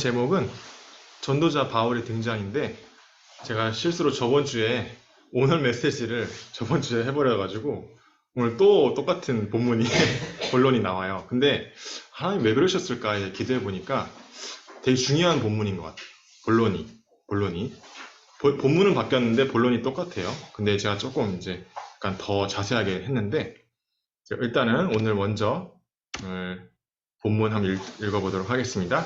제목은 전도자 바울의 등장인데, 제가 실수로 저번 주에 오늘 메시지를 저번 주에 해버려가지고 오늘 또 똑같은 본문이 본론이 나와요. 근데 하나님 왜 그러셨을까 기도해 보니까 되게 중요한 본문인 것 같아요. 본론이 본문은 바뀌었는데 본론이 똑같아요. 근데 제가 조금 이제 약간 더 자세하게 했는데, 일단은 오늘 먼저 오늘 본문 한번 읽어보도록 하겠습니다.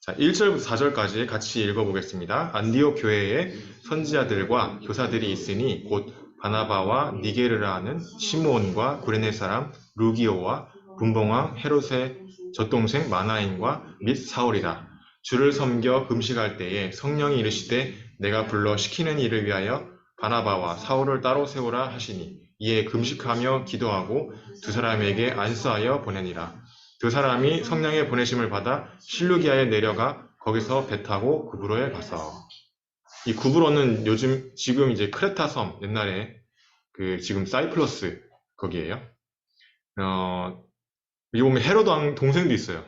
자, 1절부터 4절까지 같이 읽어보겠습니다. 안디옥 교회에 선지자들과 교사들이 있으니 곧 바나바와 니게르라는 시므온과 구레네 사람 루기오와 분봉왕 헤롯의 젖동생 마나인과 및 사울이라. 주를 섬겨 금식할 때에 성령이 이르시되 내가 불러 시키는 일을 위하여 바나바와 사울을 따로 세우라 하시니 이에 금식하며 기도하고 두 사람에게 안수하여 보내니라. 두 사람이 성령의 보내심을 받아 실루기아에 내려가 거기서 배 타고 구브로에 가서. 이 구브로는 지금 이제 크레타 섬, 옛날에 지금 사이프러스 거기에요. 여기 보면 헤로드 왕 동생도 있어요.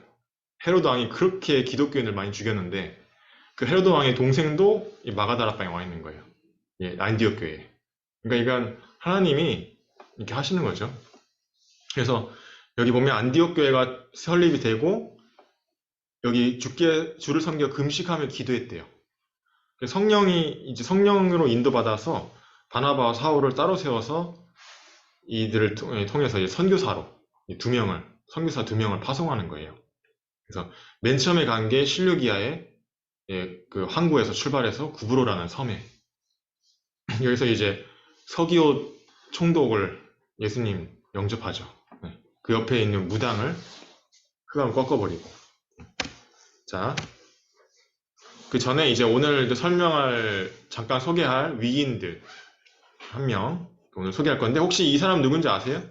헤로드 왕이 그렇게 기독교인을 많이 죽였는데 그 헤로드 왕의 동생도 이 마가다라방에 와 있는 거예요. 예, 안디옥 교회에. 그러니까 이건 하나님이 이렇게 하시는 거죠. 그래서 여기 보면 안디옥 교회가 설립이 되고 여기 주를 섬겨 금식하며 기도했대요. 성령이 이제 성령으로 인도받아서 바나바와 사울을 따로 세워서 이들을 통해서 이제 선교사 두 명을 파송하는 거예요. 그래서 맨 처음에 간 게 실루기아의 그 항구에서 출발해서 구브로라는 섬에, 여기서 이제 서기오 총독을 예수님 영접하죠. 그 옆에 있는 무당을 흑암을 꺾어버리고. 자, 그 전에 이제 오늘 잠깐 소개할 위인들 한 명 오늘 소개할 건데, 혹시 이 사람 누군지 아세요?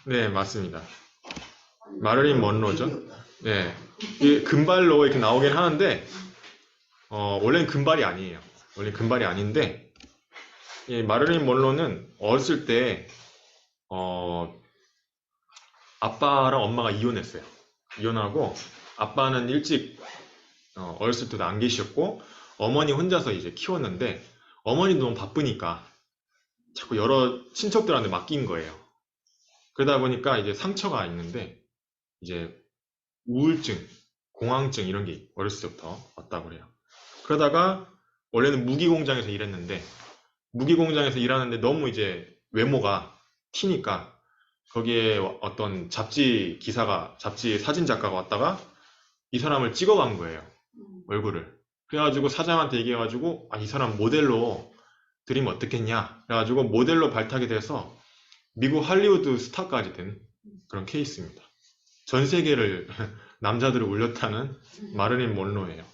네, 맞습니다. 마릴린 먼로죠. 네, 이 금발로 이렇게 나오긴 하는데 원래는 금발이 아니에요. 원래 금발이 아닌데, 이 마릴린 먼로는 어렸을 때 아빠랑 엄마가 이혼했어요. 이혼하고 아빠는 일찍 어렸을 때도 안 계셨고 어머니 혼자서 이제 키웠는데, 어머니도 너무 바쁘니까 자꾸 여러 친척들한테 맡긴 거예요. 그러다 보니까 이제 상처가 있는데 이제 우울증, 공황증 이런 게 어렸을 때부터 왔다고 그래요. 그러다가 원래는 무기공장에서 일했는데, 무기공장에서 일하는데 너무 이제 외모가 튀니까 거기에 어떤 잡지 사진 작가가 왔다가 이 사람을 찍어간 거예요. 얼굴을. 그래가지고 사장한테 얘기해가지고 이 사람 모델로 들이면 어떻겠냐. 그래가지고 모델로 발탁이 돼서 미국 할리우드 스타까지 된 그런 케이스입니다. 전 세계를 남자들을 울렸다는 마릴린 먼로예요.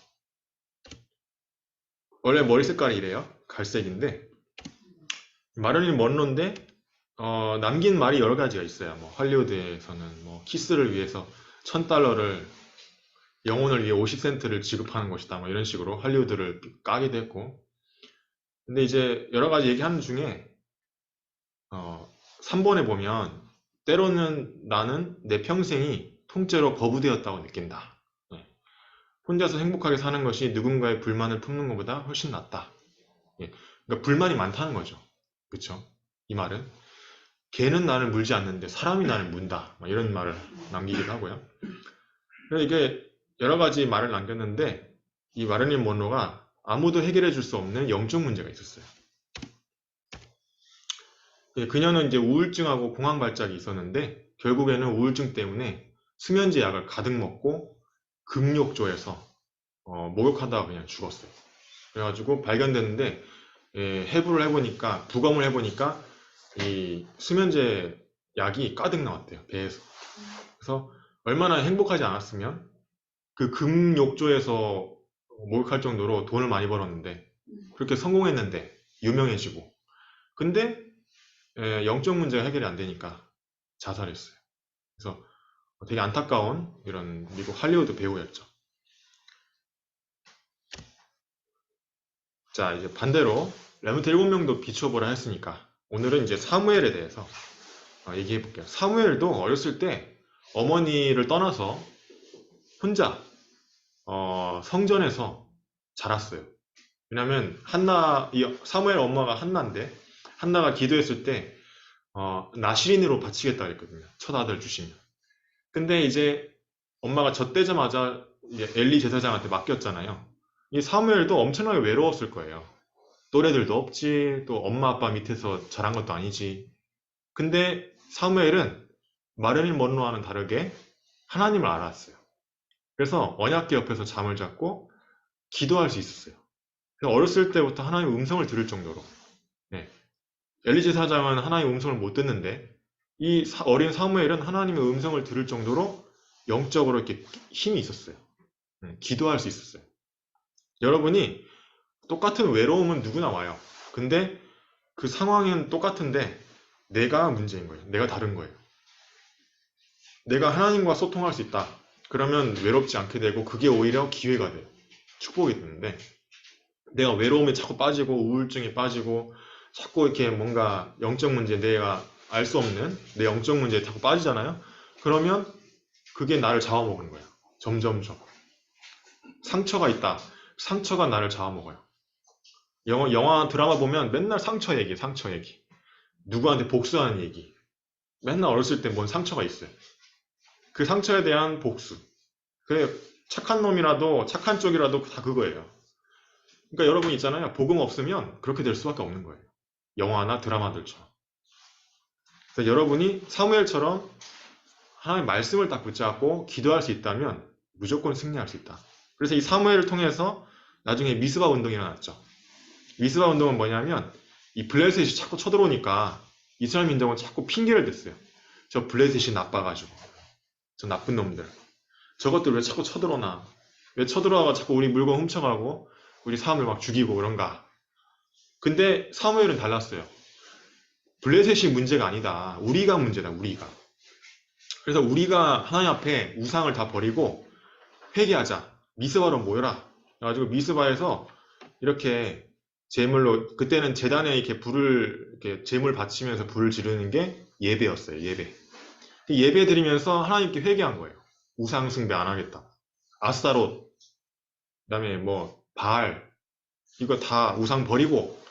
원래 머리 색깔이 이래요. 갈색인데, 마릴린 먼로인데 남긴 말이 여러 가지가 있어요. 뭐 할리우드에서는 뭐 키스를 위해서 $1000를, 영혼을 위해 50센트를 지급하는 것이다, 뭐 이런 식으로 할리우드를 까기도 했고. 근데 이제 여러 가지 얘기하는 중에 3번에 보면 때로는 나는 내 평생이 통째로 거부되었다고 느낀다. 혼자서 행복하게 사는 것이 누군가의 불만을 품는 것보다 훨씬 낫다. 그러니까 불만이 많다는 거죠. 그쵸? 이 말은 개는 나를 물지 않는데 사람이 나를 문다, 이런 말을 남기기도 하고요. 그래서 이게 여러 가지 말을 남겼는데, 이 마릴린 먼로가 아무도 해결해 줄 수 없는 영적 문제가 있었어요. 그녀는 이제 우울증하고 공황 발작이 있었는데 결국에는 우울증 때문에 수면제 약을 가득 먹고 금욕조에서 목욕하다가 그냥 죽었어요. 그래가지고 발견됐는데, 부검을 해보니까 이 수면제 약이 가득 나왔대요, 배에서. 그래서 얼마나 행복하지 않았으면 그 금욕조에서 목욕할 정도로 돈을 많이 벌었는데, 그렇게 성공했는데 유명해지고, 근데 영적 문제가 해결이 안 되니까 자살했어요. 그래서 되게 안타까운 이런 미국 할리우드 배우였죠. 자, 이제 반대로 레몬트 7명도 비춰보라 했으니까 오늘은 이제 사무엘에 대해서 얘기해 볼게요. 사무엘도 어렸을 때 어머니를 떠나서 혼자 성전에서 자랐어요. 왜냐면 사무엘 엄마가 한나인데 한나가 기도했을 때 나시린으로 바치겠다 했거든요. 첫 아들 주시면. 근데 이제 엄마가 젖대자마자 이제 엘리 제사장한테 맡겼잖아요. 이 사무엘도 엄청나게 외로웠을 거예요. 또래들도 없지, 또 엄마 아빠 밑에서 자란 것도 아니지. 근데 사무엘은 마릴린 먼로와는 다르게 하나님을 알았어요. 그래서 언약궤 옆에서 잠을 잤고 기도할 수 있었어요. 그래서 어렸을 때부터 하나님의 음성을 들을 정도로. 네. 엘리 제사장은 하나님의 음성을 못 듣는데 이 어린 사무엘은 하나님의 음성을 들을 정도로 영적으로 이렇게 힘이 있었어요. 기도할 수 있었어요. 여러분이 똑같은 외로움은 누구나 와요. 근데 그 상황은 똑같은데 내가 문제인 거예요. 내가 다른 거예요. 내가 하나님과 소통할 수 있다. 그러면 외롭지 않게 되고 그게 오히려 기회가 돼요. 축복이 되는데 내가 외로움에 자꾸 빠지고 우울증에 빠지고 자꾸 이렇게 뭔가 영적 문제 내가 알 수 없는 내 영적 문제에 자꾸 빠지잖아요. 그러면 그게 나를 잡아먹는 거예요. 점점점. 상처가 있다. 상처가 나를 잡아먹어요. 영화 드라마 보면 맨날 상처 얘기, 상처 얘기. 누구한테 복수하는 얘기. 맨날 어렸을 때 뭔 상처가 있어요. 그 상처에 대한 복수. 그 착한 놈이라도 착한 쪽이라도 다 그거예요. 그러니까 여러분 있잖아요. 복음 없으면 그렇게 될 수밖에 없는 거예요. 영화나 드라마들처럼. 그래서 여러분이 사무엘처럼 하나님의 말씀을 딱 붙잡고 기도할 수 있다면 무조건 승리할 수 있다. 그래서 이 사무엘을 통해서 나중에 미스바 운동이 일어났죠. 미스바 운동은 뭐냐면 이 블레셋이 자꾸 쳐들어오니까 이스라엘 민족은 자꾸 핑계를 댔어요. 저 블레셋이 나빠가지고 저 나쁜 놈들 저것들 왜 자꾸 쳐들어오나 왜 쳐들어와가 자꾸 우리 물건 훔쳐가고 우리 사람을 막 죽이고 그런가. 근데 사무엘은 달랐어요. 블레셋이 문제가 아니다. 우리가 문제다. 우리가. 그래서 우리가 하나님 앞에 우상을 다 버리고 회개하자. 미스바로 모여라. 그래가지고 미스바에서 이렇게 제물로 그때는 제단에 이렇게 불을 이렇게 제물 바치면서 불을 지르는 게 예배였어요. 예배. 예배 드리면서 하나님께 회개한 거예요. 우상 숭배 안 하겠다. 아스타롯, 그다음에 뭐 바알 이거 다 우상 버리고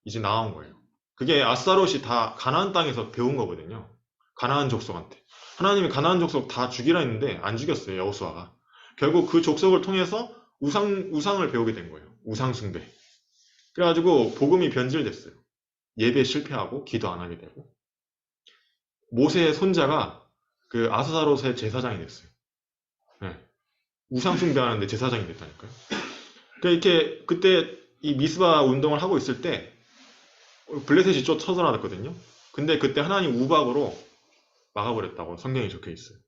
이제 나온 거예요. 그게 아스타롯이 다 가나안 땅에서 배운 거거든요. 가나안 족속한테. 하나님이 가나안 족속 다 죽이라 했는데 안 죽였어요. 여호수아가. 결국 그 족속을 통해서 우상을 배우게 된 거예요. 우상 숭배. 그래가지고 복음이 변질됐어요. 예배 실패하고 기도 안 하게 되고. 모세의 손자가 그 아스타롯의 제사장이 됐어요. 네. 우상 숭배하는데 제사장이 됐다니까요. 이렇게 그때 이 미스바 운동을 하고 있을 때 블레셋이 쫓 쳐들어왔거든요. 근데 그때 하나님 우박으로 막아버렸다고 성경에 적혀 있어요.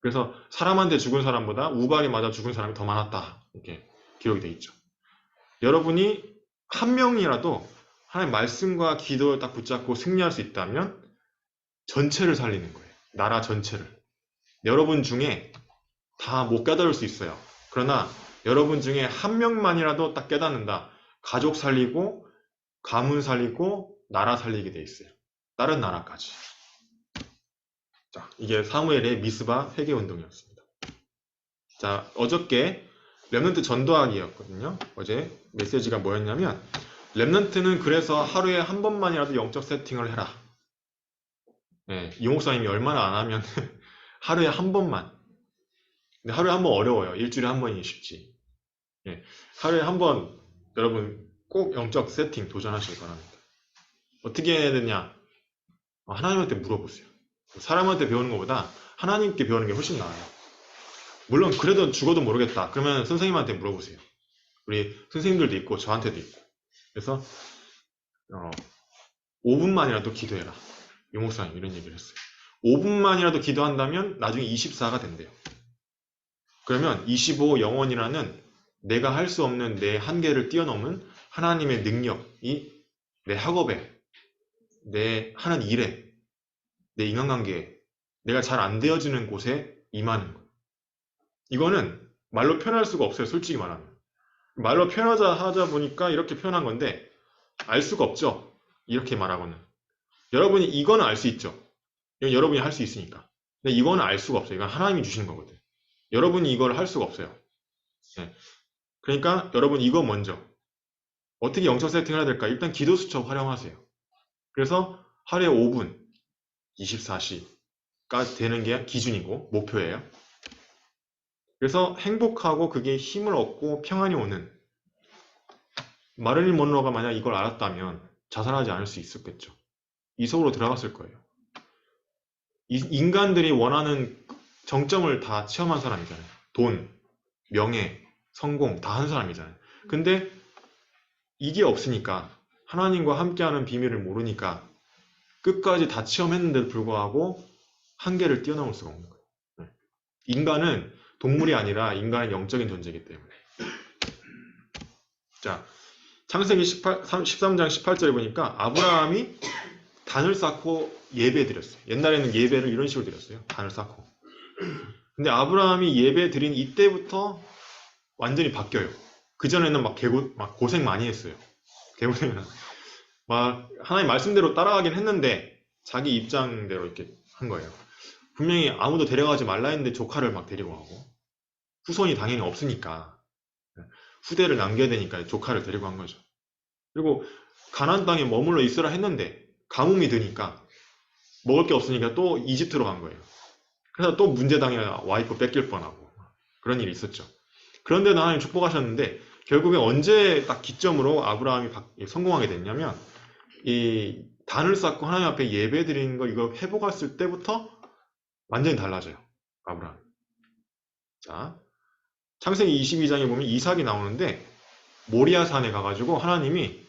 그래서 사람한테 죽은 사람보다 우박에 맞아 죽은 사람이 더 많았다. 이렇게 기록이 돼 있죠. 여러분이 한 명이라도 하나님 말씀과 기도를 딱 붙잡고 승리할 수 있다면 전체를 살리는 거예요. 나라 전체를. 여러분 중에 다 못 깨달을 수 있어요. 그러나 여러분 중에 한 명만이라도 딱 깨닫는다. 가족 살리고 가문 살리고 나라 살리게 돼 있어요. 다른 나라까지. 자, 이게 사무엘의 미스바 회개 운동이었습니다. 자, 어저께 렘넌트 전도하기였거든요. 어제 메시지가 뭐였냐면 렘넌트는 그래서 하루에 한 번만이라도 영적 세팅을 해라. 네, 이 목사님이 얼마나 안 하면 하루에 한 번만. 근데 하루에 한 번 어려워요. 일주일에 한 번이 쉽지. 네, 하루에 한 번 여러분 꼭 영적 세팅 도전하시기 바랍니다. 어떻게 해야 되냐? 하나님한테 물어보세요. 사람한테 배우는 것보다 하나님께 배우는 게 훨씬 나아요. 물론 그래도 죽어도 모르겠다. 그러면 선생님한테 물어보세요. 우리 선생님들도 있고 저한테도 있고. 그래서 5분만이라도 기도해라. 유목사님 이런 얘기를 했어요. 5분만이라도 기도한다면 나중에 24가 된대요. 그러면 25 영원이라는 내가 할 수 없는 내 한계를 뛰어넘은 하나님의 능력이 내 학업에, 내 하는 일에, 내 인간관계에, 내가 잘 안 되어지는 곳에 임하는 거예요. 이거는 말로 표현할 수가 없어요. 솔직히 말하면. 말로 하자 보니까 이렇게 표현한 건데 알 수가 없죠. 이렇게 말하고는. 여러분이 이거는 알 수 있죠. 이건 여러분이 할 수 있으니까. 근데 이거는 알 수가 없어요. 이건 하나님이 주시는 거거든. 여러분이 이걸 할 수가 없어요. 예. 그러니까 여러분 이거 먼저 어떻게 영적 세팅을 해야 될까? 일단 기도 수첩 활용하세요. 그래서 하루에 5분, 24시가 되는 게 기준이고 목표예요. 그래서 행복하고 그게 힘을 얻고 평안이 오는 마릴린 먼로가 만약 이걸 알았다면 자살하지 않을 수 있었겠죠. 이 속으로 들어갔을 거예요. 인간들이 원하는 정점을 다 체험한 사람이잖아요. 돈, 명예, 성공 다 한 사람이잖아요. 근데 이게 없으니까 하나님과 함께하는 비밀을 모르니까 끝까지 다 체험했는데도 불구하고 한계를 뛰어넘을 수가 없는 거예요. 네. 인간은 동물이 아니라 인간은 영적인 존재이기 때문에. 자, 창세기 13장 18절에 보니까 아브라함이 단을 쌓고 예배 드렸어요. 옛날에는 예배를 이런 식으로 드렸어요. 단을 쌓고. 근데 아브라함이 예배 드린 이때부터 완전히 바뀌어요. 그전에는 막 고생 많이 했어요. 개고생은 막 하나님 말씀대로 따라가긴 했는데 자기 입장대로 이렇게 한 거예요. 분명히 아무도 데려가지 말라 했는데 조카를 막 데리고 가고 후손이 당연히 없으니까 후대를 남겨야 되니까 조카를 데리고 간 거죠. 그리고 가나안 땅에 머물러 있으라 했는데 가뭄이 드니까 먹을 게 없으니까 또 이집트로 간 거예요. 그래서 또 문제당해 와이프 뺏길 뻔하고 그런 일이 있었죠. 그런데도 하나님 축복하셨는데 결국에 언제 딱 기점으로 아브라함이 성공하게 됐냐면 이 단을 쌓고 하나님 앞에 예배 드리는 거 이거 회복했을 때부터 완전히 달라져요. 아브라함. 자, 창세기 22장에 보면 이삭이 나오는데 모리아 산에 가가지고 하나님이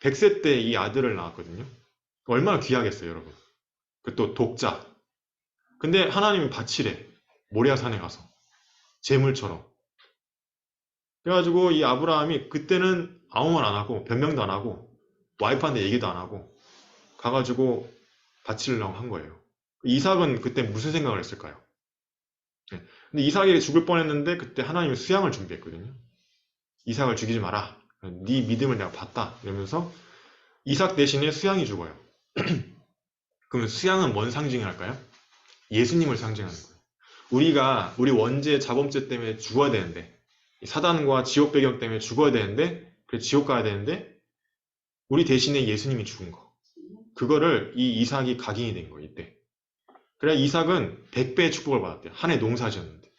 100세 때 이 아들을 낳았거든요. 얼마나 귀하겠어요, 여러분. 그 또 독자. 근데 하나님이 바치래. 모리아 산에 가서 제물처럼. 그래가지고 이 아브라함이 그때는 아무 말 안 하고 변명도 안 하고 와이프한테 얘기도 안 하고 가가지고 바치려고 한 거예요. 이삭은 그때 무슨 생각을 했을까요? 네. 근데 이삭이 죽을 뻔했는데 그때 하나님이 수양을 준비했거든요. 이삭을 죽이지 마라. 네 믿음을 내가 봤다. 이러면서 이삭 대신에 수양이 죽어요. 그러면 수양은 뭔 상징할까요? 예수님을 상징하는 거예요. 우리 원죄 자범죄 때문에 죽어야 되는데 사단과 지옥 배경 때문에 죽어야 되는데 그래 지옥 가야 되는데 우리 대신에 예수님이 죽은 거. 그거를 이 이삭이 각인이 된 거예요. 이때. 그래 이삭은 100배의 축복을 받았대요. 한 해 농사 지었는데.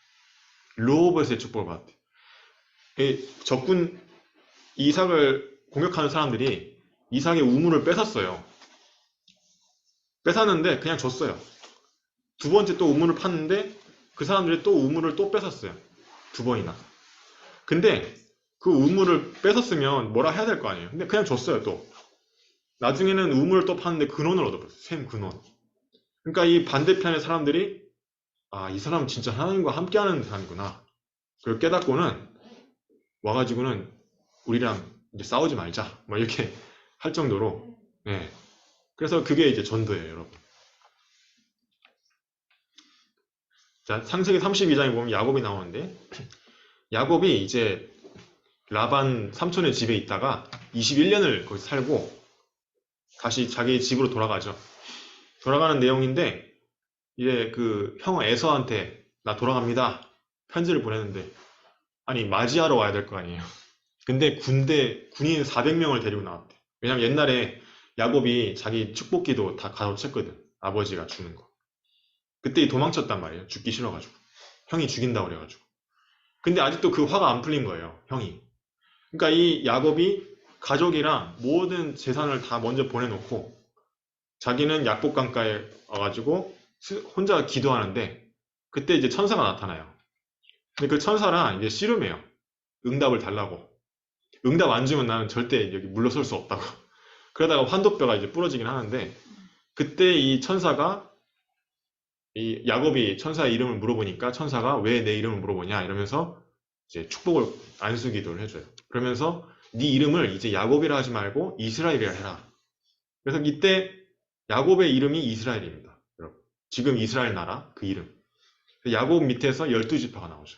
르호보에서의 축복을 받았대요. 적군 이삭을 공격하는 사람들이 이삭의 우물을 뺏었어요. 뺏었는데 그냥 줬어요. 두 번째 또 우물을 팠는데 그 사람들이 또 우물을 또 뺏었어요. 두 번이나. 근데 그 우물을 뺏었으면 뭐라 해야 될 거 아니에요. 근데 그냥 줬어요 또. 나중에는 우물을 또 팠는데 근원을 얻어버렸어요. 샘 근원. 그러니까 이 반대편의 사람들이 아, 이 사람은 진짜 하나님과 함께하는 사람이구나. 그걸 깨닫고는 와가지고는 우리랑 이제 싸우지 말자. 뭐 이렇게 할 정도로. 네. 그래서 그게 이제 전도예요, 여러분. 자, 창세기 32장에 보면 야곱이 나오는데 야곱이 이제 라반 삼촌의 집에 있다가 21년을 거기 살고 다시 자기 집으로 돌아가죠. 돌아가는 내용인데 이제 그 형 에서한테 나 돌아갑니다. 편지를 보냈는데 아니 맞이하러 와야 될 거 아니에요. 근데 군인 400명을 데리고 나왔대. 왜냐면 옛날에 야곱이 자기 축복기도 다 가로챘거든. 아버지가 주는 거. 그때 도망쳤단 말이에요. 죽기 싫어가지고. 형이 죽인다고 그래가지고. 근데 아직도 그 화가 안 풀린 거예요. 형이. 그러니까 이 야곱이 가족이랑 모든 재산을 다 먼저 보내놓고 자기는 약복강가에 와가지고 혼자 기도하는데 그때 이제 천사가 나타나요. 근데 그 천사랑 이제 씨름해요. 응답을 달라고. 응답 안 주면 나는 절대 여기 물러설 수 없다고. 그러다가 환도뼈가 이제 부러지긴 하는데 그때 이 천사가 이 야곱이 천사의 이름을 물어보니까 천사가 왜 내 이름을 물어보냐 이러면서 이제 축복을 안수 기도를 해줘요. 그러면서 네 이름을 이제 야곱이라 하지 말고 이스라엘이라 해라. 그래서 이때 야곱의 이름이 이스라엘입니다. 여러분. 지금 이스라엘 나라 그 이름. 야곱 밑에서 12지파가 나오죠.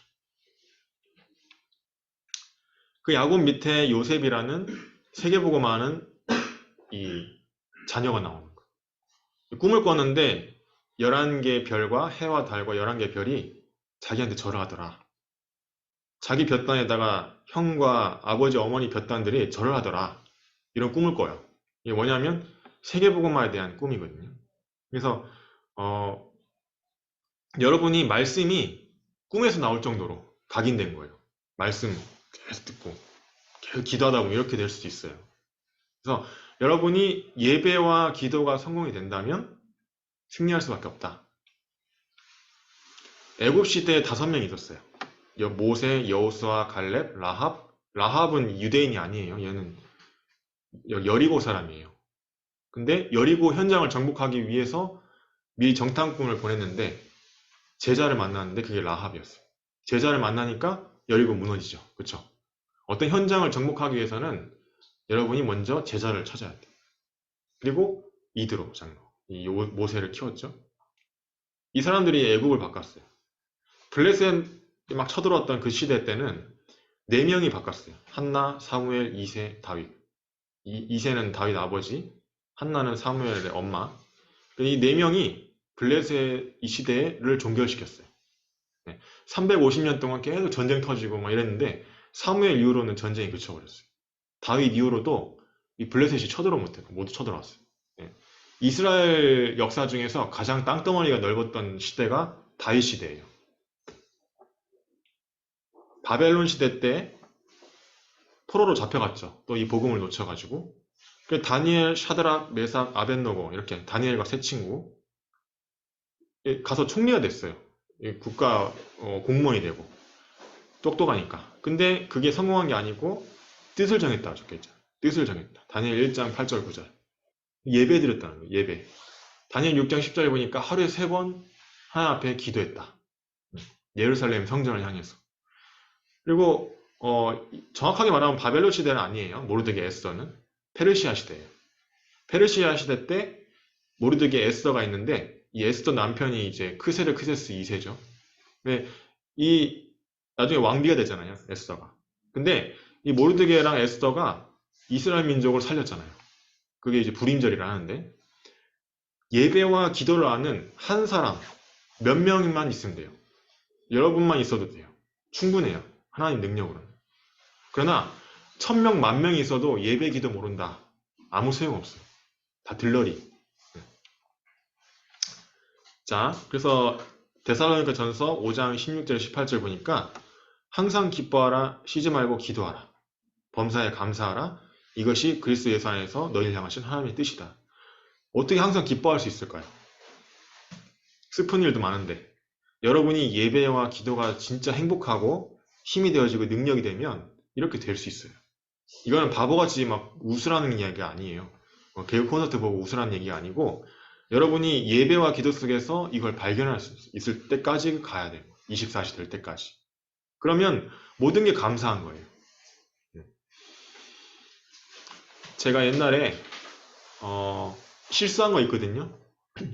그 야곱 밑에 요셉이라는 세계복음하는 이 자녀가 나오는 거예요. 꿈을 꿨는데 11개 별과 해와 달과 11개 별이 자기한테 절하더라. 자기 볕단에다가 형과 아버지, 어머니 볕단들이 절을 하더라. 이런 꿈을 꿔요. 이게 뭐냐면 세계복음화에 대한 꿈이거든요. 그래서 여러분이 말씀이 꿈에서 나올 정도로 각인된 거예요. 말씀 계속 듣고 계속 기도하다 보면 이렇게 될 수도 있어요. 그래서 여러분이 예배와 기도가 성공이 된다면 승리할 수밖에 없다. 애굽 시대에 5명이 있었어요. 모세, 여호수아, 갈렙, 라합. 라합은 유대인이 아니에요. 얘는 여리고 사람이에요. 근데 여리고 현장을 정복하기 위해서 미리 정탐꾼을 보냈는데 제자를 만났는데 그게 라합이었어요. 제자를 만나니까 여리고 무너지죠. 그렇죠? 어떤 현장을 정복하기 위해서는 여러분이 먼저 제자를 찾아야 돼요. 그리고 이드로 장로, 이 모세를 키웠죠. 이 사람들이 애국을 바꿨어요. 블레셋이 막 쳐들어왔던 그 시대 때는 4명이 바꿨어요. 한나, 사무엘, 이세, 다윗. 이세는 다윗 아버지, 한나는 사무엘의 엄마. 이 4명이 블레셋 이 시대를 종결시켰어요. 350년 동안 계속 전쟁 터지고 막 이랬는데 사무엘 이후로는 전쟁이 그쳐버렸어요. 다윗 이후로도 이 블레셋이 쳐들어 못해요. 모두 쳐들어왔어요. 이스라엘 역사 중에서 가장 땅덩어리가 넓었던 시대가 다윗 시대예요. 바벨론 시대 때 포로로 잡혀갔죠. 또 이 복음을 놓쳐가지고. 다니엘, 샤드락, 메삭, 아벳노고 이렇게 다니엘과 세 친구 가서 총리가 됐어요. 국가 공무원이 되고 똑똑하니까. 근데 그게 성공한 게 아니고 뜻을 정했다고 적혀있죠. 뜻을 정했다. 다니엘 1장 8절 9절. 예배 드렸다는 거예요. 예배. 다니엘 6장 10절에 보니까 하루에 3번 하나님 앞에 기도했다. 예루살렘 성전을 향해서. 그리고 정확하게 말하면 바벨론 시대는 아니에요. 모르드게 에스더는 페르시아 시대예요. 페르시아 시대 때 모르드게 에스더가 있는데 이 에스더 남편이 이제 크세르크세스 2세죠. 근데 나중에 왕비가 되잖아요. 에스더가. 근데 이 모르드게랑 에스더가 이스라엘 민족을 살렸잖아요. 그게 이제 불임절이라 하는데 예배와 기도를 아는 한 사람 몇 명만 있으면 돼요. 여러분만 있어도 돼요. 충분해요. 하나님 능력으로는. 그러나 1000명, 10,000명이 있어도 예배 기도 모른다. 아무 소용없어요. 다 들러리. 자, 그래서 데살로니가 전서 5장 16절 18절 보니까 항상 기뻐하라, 쉬지 말고 기도하라. 범사에 감사하라. 이것이 그리스도 예수 안에서 너희를 향하신 하나님의 뜻이다. 어떻게 항상 기뻐할 수 있을까요? 슬픈 일도 많은데 여러분이 예배와 기도가 진짜 행복하고 힘이 되어지고 능력이 되면 이렇게 될 수 있어요. 이거는 바보같이 막 웃으라는 이야기가 아니에요. 개그 콘서트 보고 웃으라는 얘기가 아니고 여러분이 예배와 기도 속에서 이걸 발견할 수 있을 때까지 가야 돼요. 24시 될 때까지. 그러면 모든 게 감사한 거예요. 제가 옛날에 실수한 거 있거든요.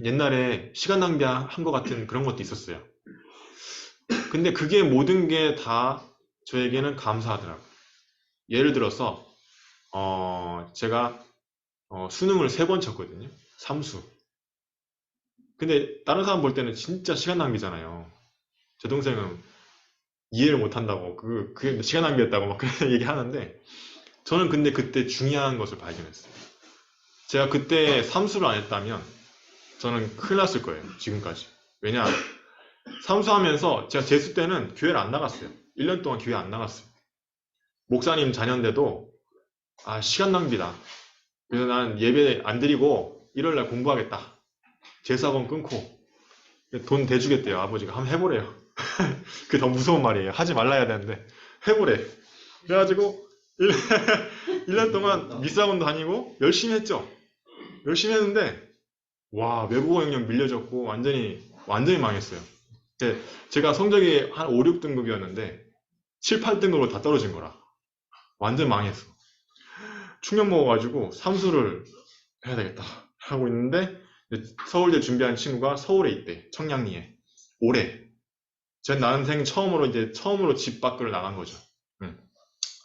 옛날에 시간 낭비한 것 같은 그런 것도 있었어요. 근데 그게 모든 게 다 저에게는 감사하더라고요. 예를 들어서 제가 수능을 3번 쳤거든요. 삼수. 근데 다른 사람 볼 때는 진짜 시간 낭비잖아요. 제 동생은 이해를 못한다고 그게 시간 낭비였다고 막 그런 얘기 하는데 저는 근데 그때 중요한 것을 발견했어요. 제가 그때 삼수를 안 했다면 저는 큰일 났을 거예요. 지금까지. 왜냐 삼수하면서 제가 재수 때는 교회를 안 나갔어요. 1년 동안 교회 안 나갔어요. 목사님 자녀인데도 시간 낭비다. 그래서 난 예배 안 드리고 일요일날 공부하겠다. 재수학원 끊고 돈 대주겠대요. 아버지가 한번 해보래요. 그게 더 무서운 말이에요. 하지 말라 해야 되는데 해보래. 그래가지고 1년 동안 미스학원도 다니고 열심히 했죠. 열심히 했는데 와 외국어 영역 밀려졌고 완전히 망했어요. 제가 성적이 한 5, 6등급이었는데 7, 8등급으로 다 떨어진 거라 완전 망했어. 충격 먹어가지고 삼수를 해야 되겠다 하고 있는데 서울대 준비한 친구가 서울에 있대. 청량리에. 올해. 전 난생 처음으로 집 밖으로 나간 거죠.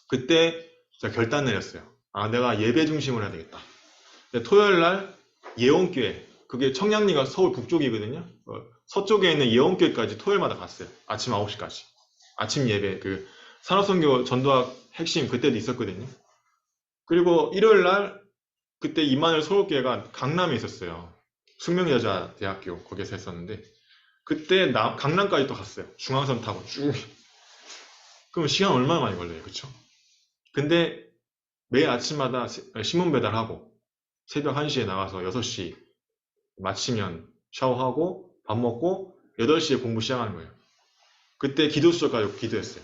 그때 제가 결단 내렸어요. 내가 예배 중심으로 해야 되겠다. 토요일날 예원교회, 그게 청량리가 서울 북쪽이거든요. 서쪽에 있는 예원교회까지 토요일마다 갔어요. 아침 9시까지. 아침 예배, 산업선교 전도학 핵심 그때도 있었거든요. 그리고 일요일 날 그때 임마누엘 서울교회가 강남에 있었어요. 숙명여자대학교 거기서 했었는데 그때 강남까지 또 갔어요. 중앙선 타고 쭉. 그럼 시간 얼마나 많이 걸려요, 그쵸? 근데 매일 아침마다 신문 배달하고 새벽 1시에 나가서 6시 마치면 샤워하고 밥 먹고 8시에 공부 시작하는 거예요. 그때 기도수적 가지고 기도했어요.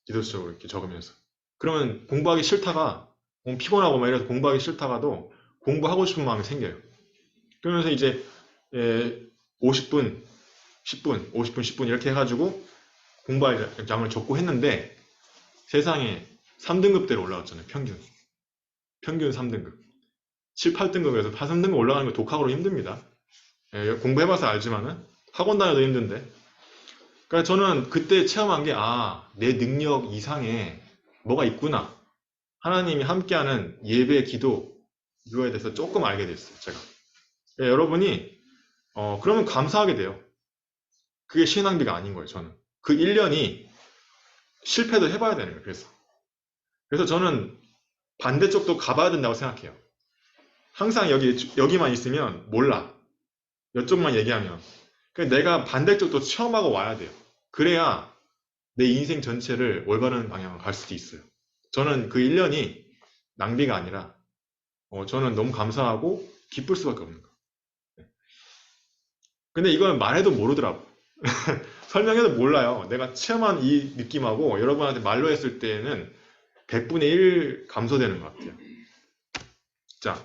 기도수적으로 이렇게 적으면서. 그러면 공부하기 싫다가 너무 피곤하고 막 이래서 공부하기 싫다가도 공부하고 싶은 마음이 생겨요. 그러면서 이제 50분, 10분, 50분, 10분 이렇게 해가지고 공부할 양을 적고 했는데 세상에 3등급대로 올라갔잖아요. 평균 3등급. 7, 8등급에서 8, 3등급 올라가는 거 독학으로 힘듭니다. 공부해봐서 알지만은 학원 다녀도 힘든데. 그러니까 저는 그때 체험한 게 내 능력 이상의 뭐가 있구나. 하나님이 함께하는 예배, 기도 이거에 대해서 조금 알게 됐어요. 제가. 여러분이 그러면 감사하게 돼요. 그게 신앙비가 아닌 거예요. 저는. 그 1년이 실패도 해봐야 되는 거예요. 그래서 저는 반대쪽도 가봐야 된다고 생각해요. 항상 여기만 있으면 몰라. 이쪽만 얘기하면. 그러니까 내가 반대쪽도 체험하고 와야 돼요. 그래야 내 인생 전체를 올바른 방향으로 갈 수도 있어요. 저는 그 1년이 낭비가 아니라 저는 너무 감사하고 기쁠 수밖에 없는 거예요. 근데 이건 말해도 모르더라고. 설명해도 몰라요. 내가 체험한 이 느낌하고 여러분한테 말로 했을 때는 100분의 1 감소되는 것 같아요. 자,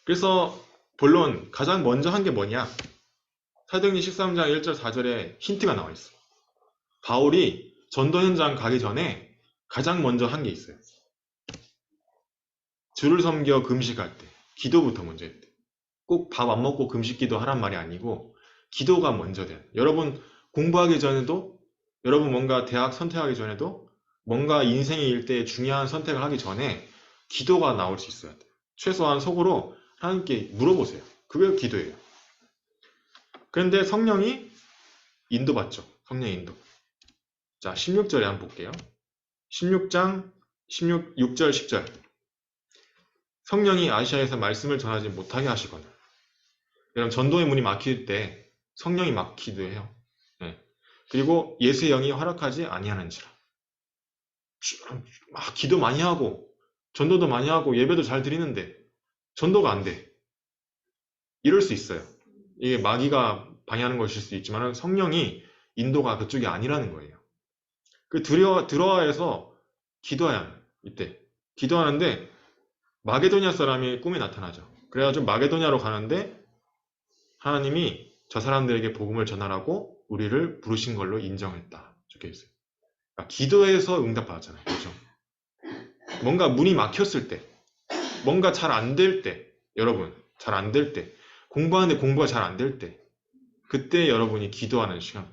그래서 본론 가장 먼저 한 게 뭐냐? 사도행전 13장 1절 4절에 힌트가 나와 있어. 바울이 전도 현장 가기 전에 가장 먼저 한 게 있어요. 주를 섬겨 금식할 때, 기도부터 먼저 했대. 꼭 밥 안 먹고 금식 기도 하란 말이 아니고 기도가 먼저 돼요. 여러분 공부하기 전에도, 여러분 뭔가 대학 선택하기 전에도, 뭔가 인생의 일대에 중요한 선택을 하기 전에 기도가 나올 수 있어야 돼요. 최소한 속으로 하나님께 물어보세요. 그게 기도예요. 그런데 성령이 인도받죠. 성령 인도. 자, 16절에 한번 볼게요. 16장 6절 10절. 성령이 아시아에서 말씀을 전하지 못하게 하시거나. 여러분 전도의 문이 막힐 때 성령이 막히기도 해요. 네. 그리고 예수의 영이 허락하지 아니하는지라. 기도 많이 하고 전도도 많이 하고 예배도 잘 드리는데 전도가 안 돼. 이럴 수 있어요. 이게 마귀가 방해하는 것일 수도 있지만 성령이 인도가 그쪽이 아니라는 거예요. 그 들어와서 기도해야 해요. 이때 기도하는데 마게도냐 사람이 꿈에 나타나죠. 그래가지고 마게도냐로 가는데 하나님이 저 사람들에게 복음을 전하라고 우리를 부르신 걸로 인정했다. 적혀 있어요. 그러니까 기도해서 응답받았잖아요. 그렇죠? 뭔가 문이 막혔을 때, 뭔가 잘 안 될 때, 여러분 잘 안 될 때, 공부하는데 공부가 잘 안 될 때, 그때 여러분이 기도하는 시간.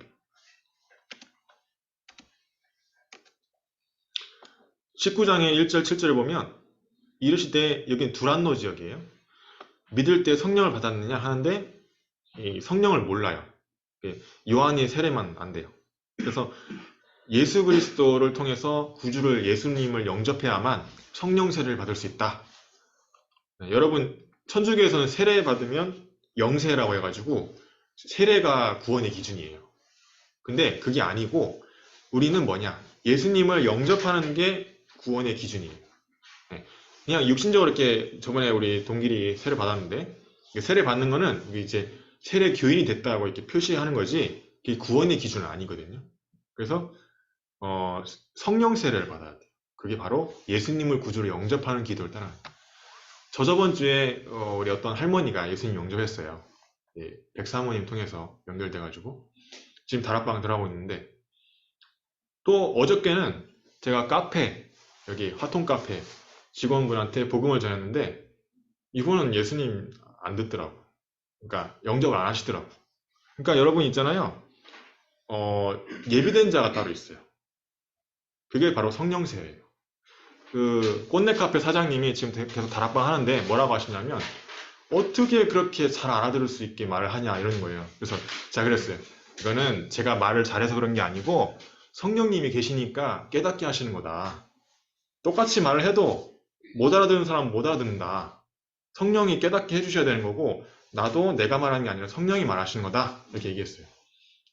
19장의 1절 7절을 보면 이르시되, 여기는 두란노 지역이에요. 믿을 때 성령을 받았느냐 하는데 이 성령을 몰라요. 요한이 세례만 안 돼요. 그래서 예수 그리스도를 통해서 구주를 예수님을 영접해야만 성령 세례를 받을 수 있다. 여러분 천주교에서는 세례 받으면 영세라고 해가지고 세례가 구원의 기준이에요. 근데 그게 아니고 우리는 뭐냐? 예수님을 영접하는 게 구원의 기준이에요. 그냥 육신적으로 이렇게 저번에 우리 동길이 세례 받았는데 세례 받는 거는 이제 세례 교인이 됐다고 이렇게 표시하는 거지 그게 구원의 기준은 아니거든요. 그래서 성령 세례를 받아야 돼요. 그게 바로 예수님을 구주로 영접하는 기도를 따라합니다. 저번 주에 우리 어떤 할머니가 예수님 영접했어요. 백사모님 통해서 연결돼가지고 지금 다락방 들어가고 있는데, 또 어저께는 제가 카페, 여기 화통 카페 직원분한테 복음을 전했는데 이분은 예수님 안 듣더라고. 그러니까 영접을 안 하시더라고. 그러니까 여러분 있잖아요. 예비된 자가 따로 있어요. 그게 바로 성령세예요. 그 꽃내 카페 사장님이 지금 계속 다락방 하는데 뭐라고 하시냐면 어떻게 그렇게 잘 알아들을 수 있게 말을 하냐 이런 거예요. 그래서 제가 그랬어요. 이거는 제가 말을 잘해서 그런 게 아니고 성령님이 계시니까 깨닫게 하시는 거다. 똑같이 말을 해도 못 알아듣는 사람은 못 알아듣는다. 성령이 깨닫게 해주셔야 되는 거고 나도 내가 말하는 게 아니라 성령이 말하시는 거다. 이렇게 얘기했어요.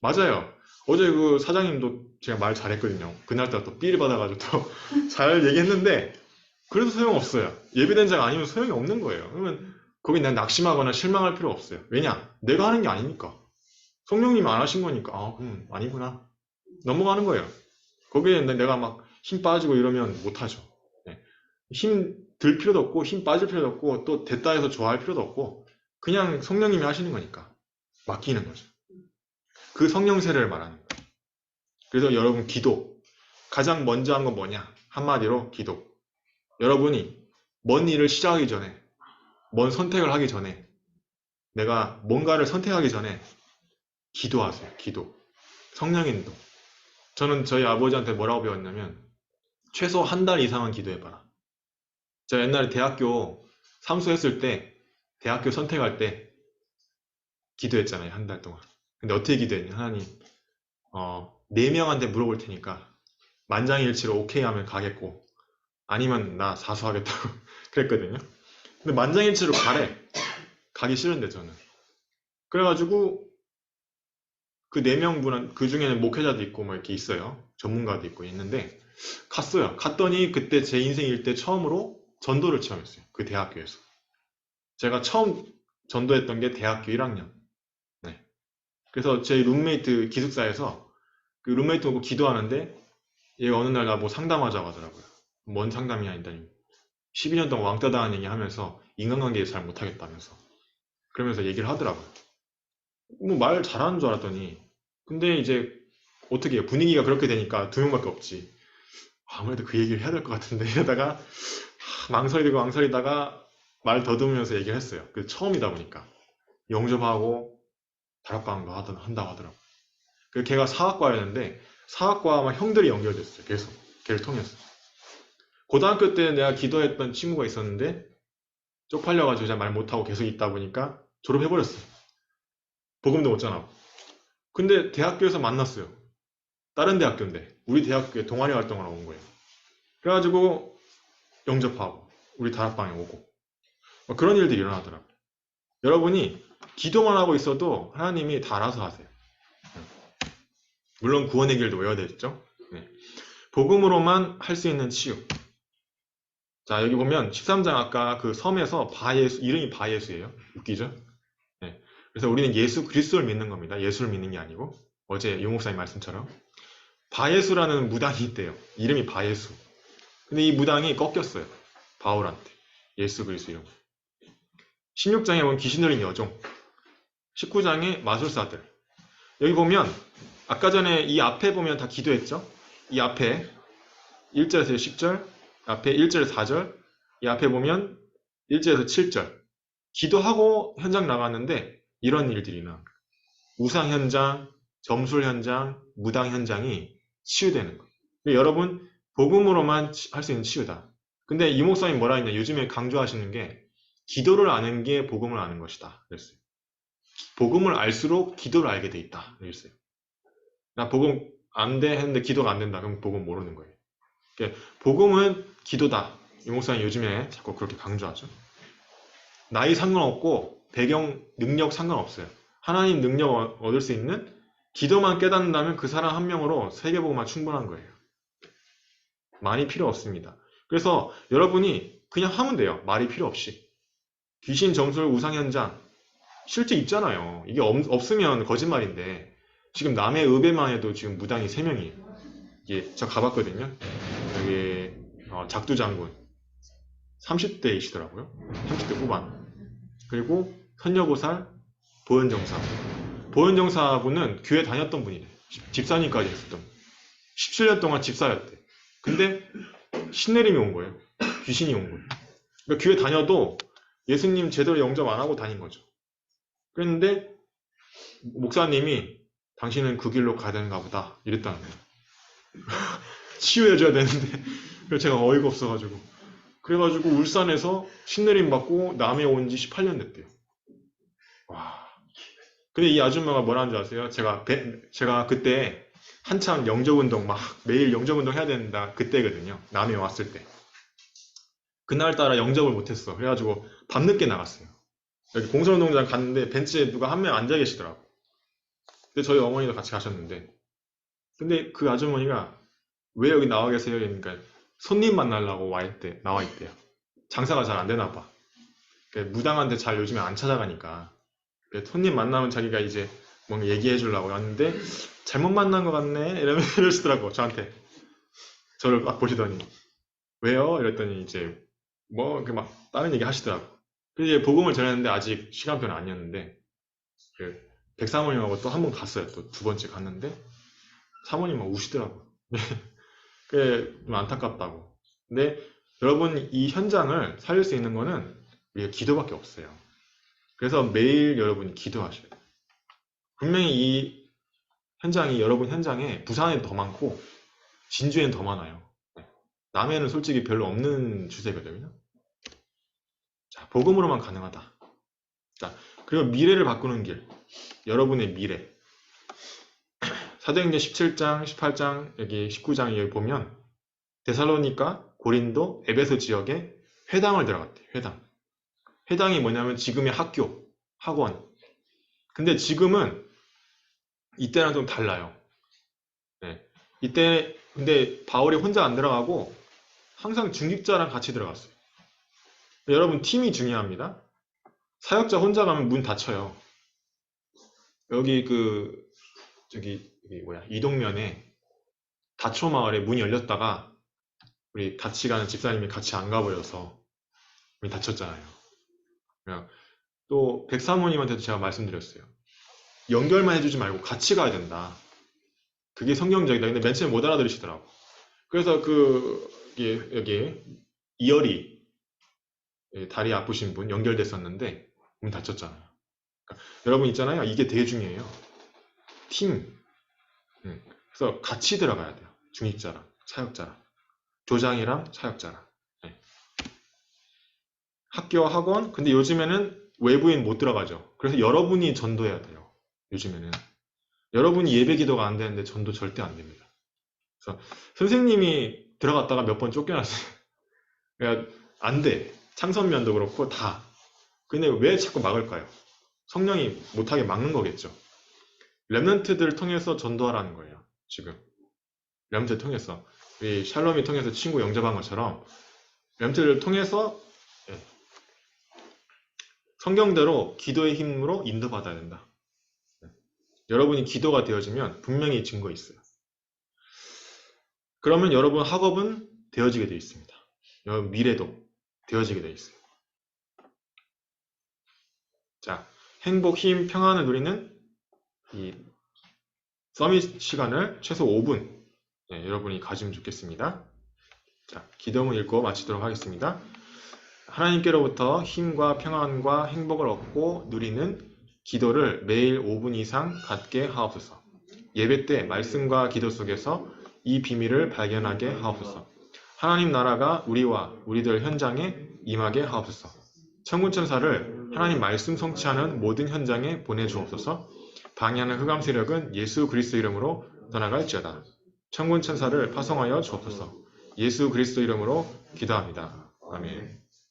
맞아요. 어제 그 사장님도 제가 말 잘했거든요. 그날따라 또 삐를 받아가지고 또 잘 얘기했는데 그래도 소용없어요. 예비된 자가 아니면 소용이 없는 거예요. 그러면 거기 난 낙심하거나 실망할 필요 없어요. 왜냐? 내가 하는 게 아니니까. 성령님이 안 하신 거니까 아니구나. 넘어가는 거예요. 거기에 내가 막 힘 빠지고 이러면 못하죠. 네. 힘 들 필요도 없고 힘 빠질 필요도 없고 또 됐다 해서 좋아할 필요도 없고 그냥 성령님이 하시는 거니까 맡기는 거죠. 그 성령 세례를 말하는 거예요. 그래서 여러분 기도 가장 먼저 한 건 뭐냐? 한마디로 기도. 여러분이 먼 일을 시작하기 전에 먼 선택을 하기 전에 내가 뭔가를 선택하기 전에 기도하세요. 기도. 성령의 인도. 저는 저희 아버지한테 뭐라고 배웠냐면 최소 한 달 이상은 기도해봐라. 제가 옛날에 대학교 삼수했을 때 대학교 선택할 때 기도했잖아요. 한 달 동안. 근데 어떻게 기도했냐. 하나님 4명한테 물어볼 테니까 만장일치로 오케이 하면 가겠고 아니면 나 사수하겠다고 그랬거든요. 근데 만장일치로 가래. 가기 싫은데 저는. 그래가지고 그 4명 분은 그 중에는 목회자도 있고 뭐 이렇게 있어요. 전문가도 있고 있는데 갔어요. 갔더니 그때 제 인생 일대 처음으로 전도를 체험했어요. 그 대학교에서. 제가 처음 전도했던 게 대학교 1학년. 네. 그래서 제 룸메이트 기숙사에서 그 룸메이트 오고 기도하는데 얘가 어느 날 나 뭐 상담하자고 하더라고요. 뭔 상담이 아니다니. 12년 동안 왕따 당한 얘기 하면서 인간관계 잘 못하겠다면서. 그러면서 얘기를 하더라고요. 뭐 말 잘하는 줄 알았더니 근데 이제 어떻게 해요? 분위기가 그렇게 되니까 2명밖에 없지. 아무래도 그 얘기를 해야 될 것 같은데 이러다가 망설이다가 말 더듬으면서 얘기를 했어요. 그 처음이다 보니까 영접하고 다락방도 한다고 하더라고요. 그 걔가 사학과였는데 사학과 막 형들이 연결됐어요. 계속 걔를 통해서. 고등학교 때 내가 기도했던 친구가 있었는데 쪽팔려가지고 잘 말 못하고 계속 있다 보니까 졸업해버렸어요. 복음도 못 전하고. 근데 대학교에서 만났어요. 다른 대학교인데 우리 대학교에 동아리 활동을 하고 온 거예요. 그래가지고 영접하고 우리 다락방에 오고 그런 일들이 일어나더라고요. 여러분이 기도만 하고 있어도 하나님이 다 알아서 하세요. 물론 구원의 길도 외워야 되겠죠. 네. 복음으로만 할 수 있는 치유. 자 여기 보면 13장 아까 그 섬에서 바예수 이름이 바예수예요. 웃기죠? 네. 그래서 우리는 예수 그리스도를 믿는 겁니다. 예수를 믿는 게 아니고 어제 유목사님 말씀처럼 바예수라는 무당이 있대요. 이름이 바예수. 근데 이 무당이 꺾였어요. 바울한테. 예수 그리스도 이름. 16장에 보면 귀신 들린 여종. 19장에 마술사들. 여기 보면 아까 전에 이 앞에 보면 다 기도했죠? 이 앞에 1절에서 10절, 앞에 1절에서 4절, 이 앞에 보면 1절에서 7절. 기도하고 현장 나갔는데 이런 일들이 나. 우상 현장, 점술 현장, 무당 현장이 치유되는 거예요. 여러분 복음으로만 할 수 있는 치유다. 근데 이 목사님 뭐라 했냐? 요즘에 강조하시는 게 기도를 아는 게 복음을 아는 것이다. 그랬어요. 복음을 알수록 기도를 알게 돼 있다. 그랬어요. 나 복음 안 돼 했는데 기도가 안 된다. 그럼 복음 모르는 거예요. 그러니까 복음은 기도다. 이 목사님 요즘에 자꾸 그렇게 강조하죠. 나이 상관없고 배경, 능력 상관없어요. 하나님 능력 얻을 수 있는 기도만 깨닫는다면 그 사람 한 명으로 세계복음만 충분한 거예요. 많이 필요 없습니다. 그래서 여러분이 그냥 하면 돼요. 말이 필요 없이. 귀신, 점술, 우상 현장 실제 있잖아요. 이게 없으면 거짓말인데 지금 남해 읍에만 해도 지금 무당이 3명이에요. 이게 저 가봤거든요. 여기 작두 장군 30대이시더라고요. 30대 후반. 그리고 선녀보살, 보현정사. 보현정사분은 교회 다녔던 분이래. 집사님까지 했었던 분. 17년 동안 집사였대. 근데 신내림이 온 거예요. 귀신이 온 거예요. 그러니까 교회 다녀도 예수님 제대로 영접 안 하고 다닌 거죠. 그랬는데 목사님이 당신은 그 길로 가야 되는가 보다 이랬다는 거예요. 치유해줘야 되는데 그래서 제가 어이가 없어가지고 그래가지고 울산에서 신내림 받고 남해 온 지 18년 됐대요. 와. 근데 이 아줌마가 뭐라는 줄 아세요? 제가 그때 한참 영적운동 막 매일 영적운동 해야 된다 그때거든요. 남해 왔을 때. 그날따라 영접을 못했어. 그래가지고 밤늦게 나갔어요. 여기 공설운동장 갔는데 벤치에 누가 한 명 앉아 계시더라고. 근데 저희 어머니도 같이 가셨는데, 근데 그 아주머니가 왜 여기 나와 계세요? 그러니까 손님 만나려고 나와 있대요. 장사가 잘 안 되나 봐. 무당한테 잘 요즘에 안 찾아가니까. 손님 만나면 자기가 이제 뭔가 얘기해 주려고 왔는데 잘못 만난 것 같네 이러시더라고 저한테. 저를 막 보시더니 왜요? 이랬더니 이제 뭐 막 다른 얘기 하시더라고. 그래서 이제 복음을 전했는데 아직 시간표는 아니었는데 그 백사모님하고 또 한 번 갔어요. 또 두 번째 갔는데 사모님 막 우시더라고. 그게 좀 안타깝다고. 근데 여러분 이 현장을 살릴 수 있는 거는 우리가 기도밖에 없어요. 그래서 매일 여러분이 기도하셔야 돼요. 분명히 이 현장이 여러분 현장에 부산에는 더 많고 진주에는 더 많아요. 남해는 솔직히 별로 없는 추세거든요. 자, 복음으로만 가능하다. 자, 그리고 미래를 바꾸는 길. 여러분의 미래. 사도행전 17장, 18장, 여기 19장 여기 보면 데살로니가, 고린도, 에베소 지역에 회당을 들어갔대요. 회당. 회당이 뭐냐면 지금의 학교, 학원. 근데 지금은 이때랑 좀 달라요. 네. 이때 근데 바울이 혼자 안 들어가고 항상 중직자랑 같이 들어갔어요. 여러분 팀이 중요합니다. 사역자 혼자 가면 문 닫혀요. 여기 저기 뭐야 이동면에 다초마을에 문이 열렸다가 우리 같이 가는 집사님이 같이 안 가버려서 문이 닫혔잖아요. 또 백사모님한테도 제가 말씀드렸어요. 연결만 해주지 말고 같이 가야 된다. 그게 성경적이다. 근데 맨 처음에 못 알아들으시더라고. 그래서 여기 이열이 다리 아프신 분 연결됐었는데 문 닫혔잖아요. 그러니까 여러분 있잖아요. 이게 되게 중요해요. 팀. 그래서 같이 들어가야 돼요. 중직자랑 사역자랑 조장이랑 사역자랑. 네. 학교 학원. 근데 요즘에는 외부인 못 들어가죠. 그래서 여러분이 전도해야 돼요. 요즘에는 여러분이 예배 기도가 안 되는데 전도 절대 안 됩니다. 그래서 선생님이 들어갔다가 몇 번 쫓겨났어요. 그러니까 안 돼. 창선면도 그렇고 다. 근데 왜 자꾸 막을까요? 성령이 못하게 막는 거겠죠. 렘넌트들을 통해서 전도하라는 거예요. 지금 렘넌트 통해서 우리 샬롬이 통해서 친구 영접한 것처럼 렘넌트를 통해서 성경대로 기도의 힘으로 인도받아야 된다. 여러분이 기도가 되어지면 분명히 증거 있어요. 그러면 여러분 학업은 되어지게 되어 있습니다. 여러분 미래도 되어지게 되어 있어요. 자, 행복, 힘, 평안을 누리는 이 서밋 시간을 최소 5분 여러분이 가지면 좋겠습니다. 자, 기도문 읽고 마치도록 하겠습니다. 하나님께로부터 힘과 평안과 행복을 얻고 누리는 기도를 매일 5분 이상 갖게 하옵소서. 예배 때 말씀과 기도 속에서 이 비밀을 발견하게 하옵소서. 하나님 나라가 우리와 우리들 현장에 임하게 하옵소서. 천군 천사를 하나님 말씀 성취하는 모든 현장에 보내주옵소서. 방해하는 흑암 세력은 예수 그리스도 이름으로 떠나갈지어다. 천군 천사를 파송하여 주옵소서. 예수 그리스도 이름으로 기도합니다. 아멘.